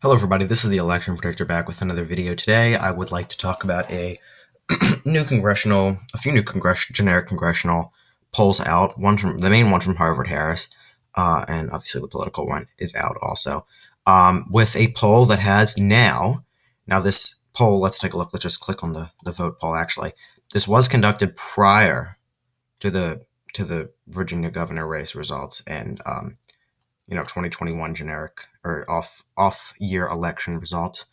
Hello everybody, this is the Election Predictor back with another video. Today I would like to talk about a few new generic congressional polls out. The main one from Harvard-Harris, and obviously the political one is out also. With a poll that has now this poll, let's take a look, let's just click on the vote poll actually. This was conducted prior to the Virginia governor race results and 2021 generic or off year election results,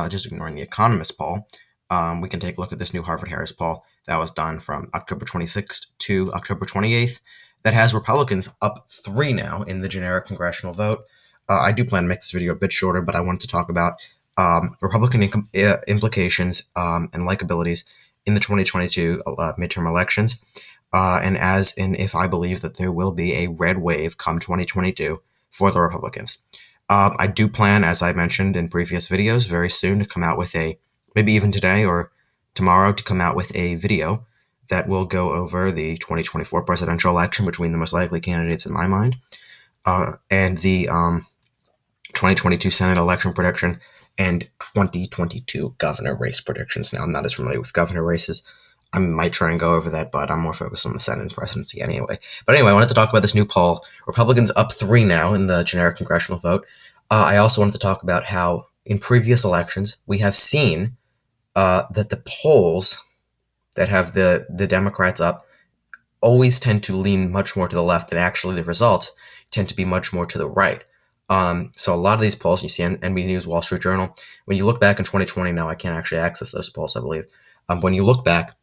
just ignoring the Economist poll. We can take a look at this new Harvard-Harris poll that was done from October 26th to October 28th that has Republicans up 3 now in the generic congressional vote. I do plan to make this video a bit shorter, but I wanted to talk about Republican implications and likabilities in the 2022 midterm elections. And as in if I believe that there will be a red wave come 2022 for the Republicans. I do plan, as I mentioned in previous videos, very soon to come out with maybe even today or tomorrow, to come out with a video that will go over the 2024 presidential election between the most likely candidates in my mind, and the 2022 Senate election prediction and 2022 governor race predictions. Now, I'm not as familiar with governor races. I might try and go over that, but I'm more focused on the Senate and presidency anyway. But anyway, I wanted to talk about this new poll. Republicans up 3 now in the generic congressional vote. I also wanted to talk about how in previous elections we have seen that the polls that have the Democrats up always tend to lean much more to the left, and actually the results tend to be much more to the right. So a lot of these polls, you see NBC News, Wall Street Journal, when you look back in 2020, now I can't actually access those polls, I believe. When you look back,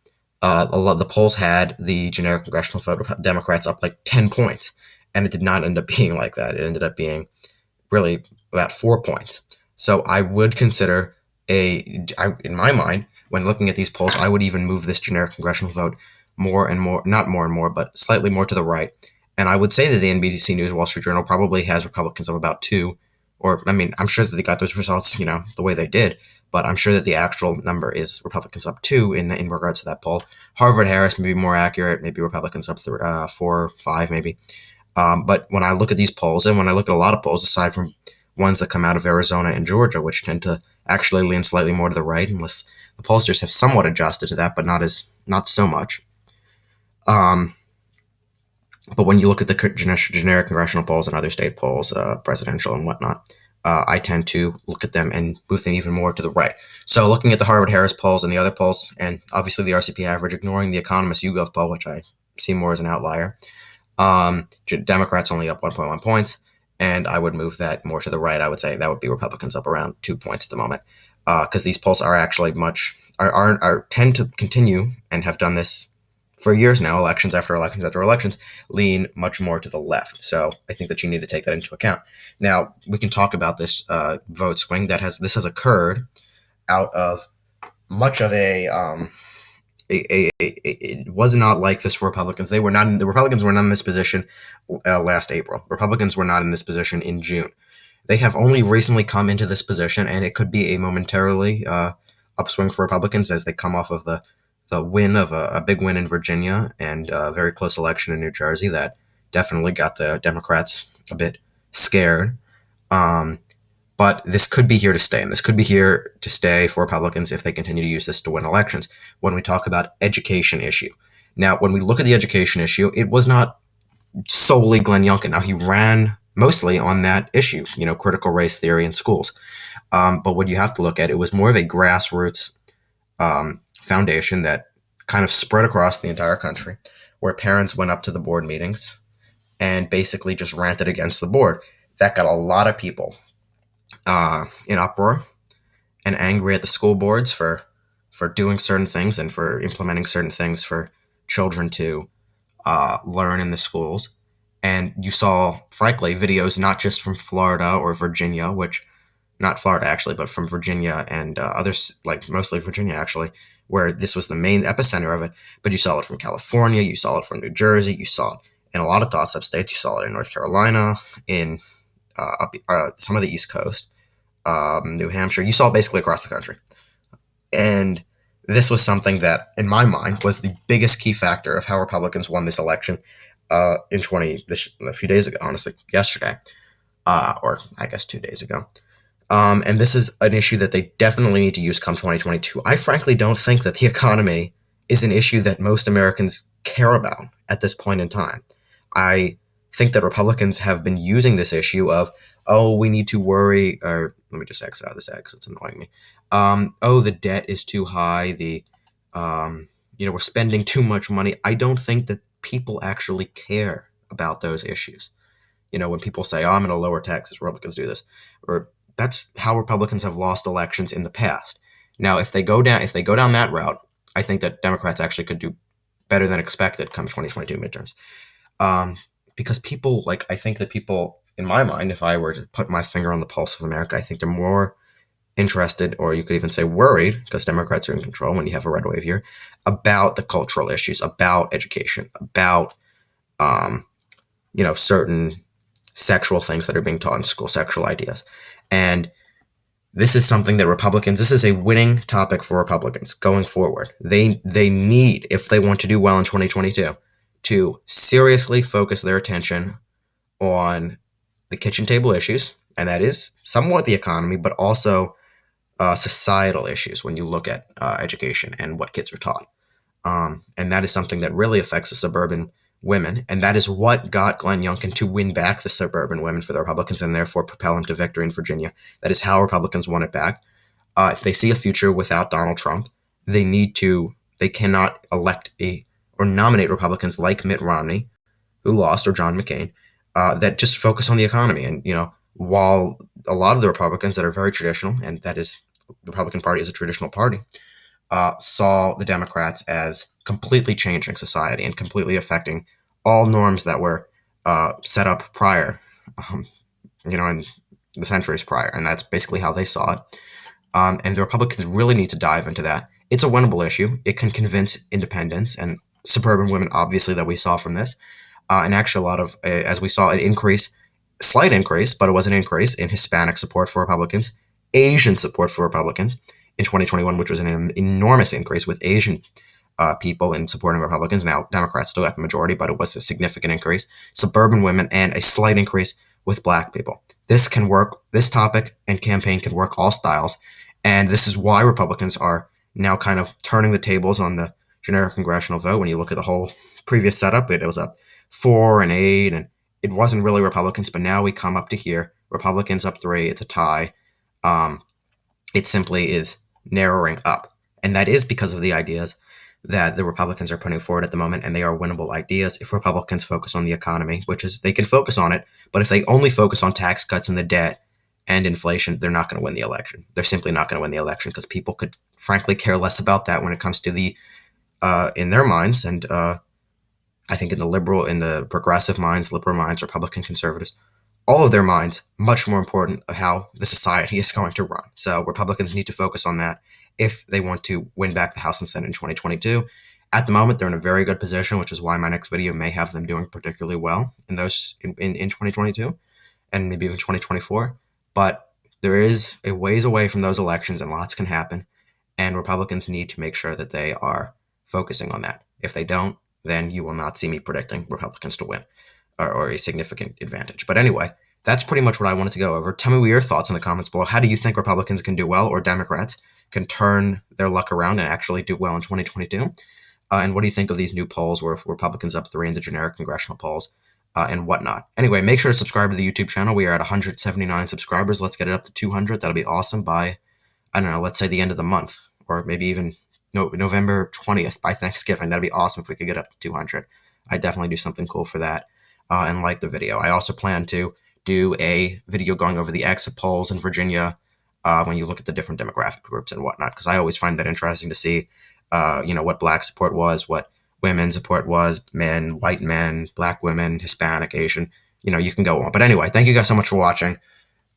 a lot of the polls had the generic congressional vote Democrats up like 10 points, and it did not end up being like that. It ended up being really about 4 points. So I would consider in my mind, when looking at these polls, I would even move this generic congressional vote more and more, not more and more, but slightly more to the right. And I would say that the NBC News, Wall Street Journal probably has Republicans up about 2, I'm sure that they got those results, the way they did, but I'm sure that the actual number is Republicans up 2 in regards to that poll. Harvard-Harris may be more accurate, maybe Republicans up 4 or 5 maybe. But when I look at these polls, and when I look at a lot of polls, aside from ones that come out of Arizona and Georgia, which tend to actually lean slightly more to the right, unless the pollsters have somewhat adjusted to that, but not so much. But when you look at the generic congressional polls and other state polls, presidential and whatnot, I tend to look at them and move them even more to the right. So looking at the Harvard-Harris polls and the other polls, and obviously the RCP average, ignoring the Economist YouGov poll, which I see more as an outlier, Democrats only up 1.1 points, and I would move that more to the right. I would say that would be Republicans up around 2 points at the moment, because these polls are actually tend to continue and have done this for years now, elections after elections after elections, lean much more to the left. So I think that you need to take that into account. Now, we can talk about this vote swing this has occurred out of much of it was not like this for Republicans. The Republicans were not in this position last April. Republicans were not in this position in June. They have only recently come into this position, and it could be a momentarily upswing for Republicans as they come off of the win of a big win in Virginia and a very close election in New Jersey that definitely got the Democrats a bit scared. But this could be here to stay, and this could be here to stay for Republicans if they continue to use this to win elections. When we talk about education issue, now when we look at the education issue, it was not solely Glenn Youngkin. Now he ran mostly on that issue, critical race theory in schools. But what you have to look at, it was more of a grassroots foundation that kind of spread across the entire country, where parents went up to the board meetings and basically just ranted against the board. That got a lot of people in uproar and angry at the school boards for doing certain things and for implementing certain things for children to learn in the schools. And you saw, frankly, videos not just from Florida or Virginia, not Florida actually, but from Virginia and others, like mostly Virginia actually, where this was the main epicenter of it. But you saw it from California, you saw it from New Jersey, you saw it in a lot of toss-up states, you saw it in North Carolina, in some of the East Coast, New Hampshire. You saw it basically across the country. And this was something that, in my mind, was the biggest key factor of how Republicans won this election a few days ago, honestly, yesterday, or I guess 2 days ago. And this is an issue that they definitely need to use come 2022. I frankly don't think that the economy is an issue that most Americans care about at this point in time. I think that Republicans have been using this issue of, oh, we need to worry, or let me just exit out of this ad because it's annoying me. Oh, the debt is too high. We're spending too much money. I don't think that people actually care about those issues. When people say, oh, I'm going to lower taxes, Republicans do this, or that's how Republicans have lost elections in the past. Now, if they go down that route, I think that Democrats actually could do better than expected come 2022 midterms. Because I think that people, in my mind, if I were to put my finger on the pulse of America, I think they're more interested, or you could even say worried, because Democrats are in control when you have a red wave here, about the cultural issues, about education, about, certain sexual things that are being taught in school, sexual ideas. And this is something that this is a winning topic for Republicans going forward. They need, if they want to do well in 2022, to seriously focus their attention on the kitchen table issues, and that is somewhat the economy, but also societal issues when you look at education and what kids are taught. And that is something that really affects the suburban women, and that is what got Glenn Youngkin to win back the suburban women for the Republicans and therefore propel him to victory in Virginia. That is how Republicans won it back. If they see a future without Donald Trump, they cannot elect or nominate Republicans like Mitt Romney, who lost, or John McCain, that just focus on the economy. And, while a lot of the Republicans that are very traditional, and that is, the Republican Party is a traditional party, saw the Democrats as completely changing society and completely affecting all norms that were set up prior, in the centuries prior. And that's basically how they saw it. And the Republicans really need to dive into that. It's a winnable issue. It can convince independents and suburban women, obviously, that we saw from this. And actually, a lot of, as we saw, slight increase, but it was an increase in Hispanic support for Republicans, Asian support for Republicans in 2021, which was an enormous increase with Asian people in supporting Republicans. Now, Democrats still got the majority, but it was a significant increase. Suburban women, and a slight increase with Black people. This can work. This topic and campaign can work all styles. And this is why Republicans are now kind of turning the tables on the generic congressional vote. When you look at the whole previous setup, it was up 4 and 8, and it wasn't really Republicans, but now we come up to here. Republicans up 3. It's a tie. It simply is narrowing up. And that is because of the ideas that the Republicans are putting forward at the moment, and they are winnable ideas if Republicans focus on the economy, which is, they can focus on it, but if they only focus on tax cuts and the debt and inflation, they're not going to win the election. They're simply not going to win the election, because people could frankly care less about that when it comes to in their minds, and I think in the progressive minds, liberal minds, Republican conservatives, all of their minds, much more important of how the society is going to run. So Republicans need to focus on that if they want to win back the House and Senate in 2022. At the moment, they're in a very good position, which is why my next video may have them doing particularly well in 2022 and maybe even 2024. But there is a ways away from those elections, and lots can happen. And Republicans need to make sure that they are focusing on that. If they don't, then you will not see me predicting Republicans to win or a significant advantage. But anyway, that's pretty much what I wanted to go over. Tell me what your thoughts in the comments below. How do you think Republicans can do well, or Democrats can turn their luck around and actually do well in 2022? And what do you think of these new polls where Republicans up 3 in the generic congressional polls and whatnot? Anyway, make sure to subscribe to the YouTube channel. We are at 179 subscribers. Let's get it up to 200. That'll be awesome by, I don't know, let's say the end of the month, or maybe even November 20th by Thanksgiving. That'd be awesome if we could get up to 200. I'd definitely do something cool for that and like the video. I also plan to do a video going over the exit polls in Virginia when you look at the different demographic groups and whatnot, because I always find that interesting to see, what Black support was, what women's support was, men, white men, Black women, Hispanic, Asian, you can go on. But anyway, thank you guys so much for watching.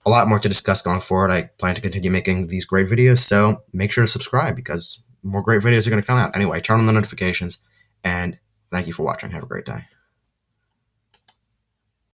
A lot more to discuss going forward. I plan to continue making these great videos, so make sure to subscribe, because more great videos are going to come out. Anyway, turn on the notifications, and thank you for watching. Have a great day.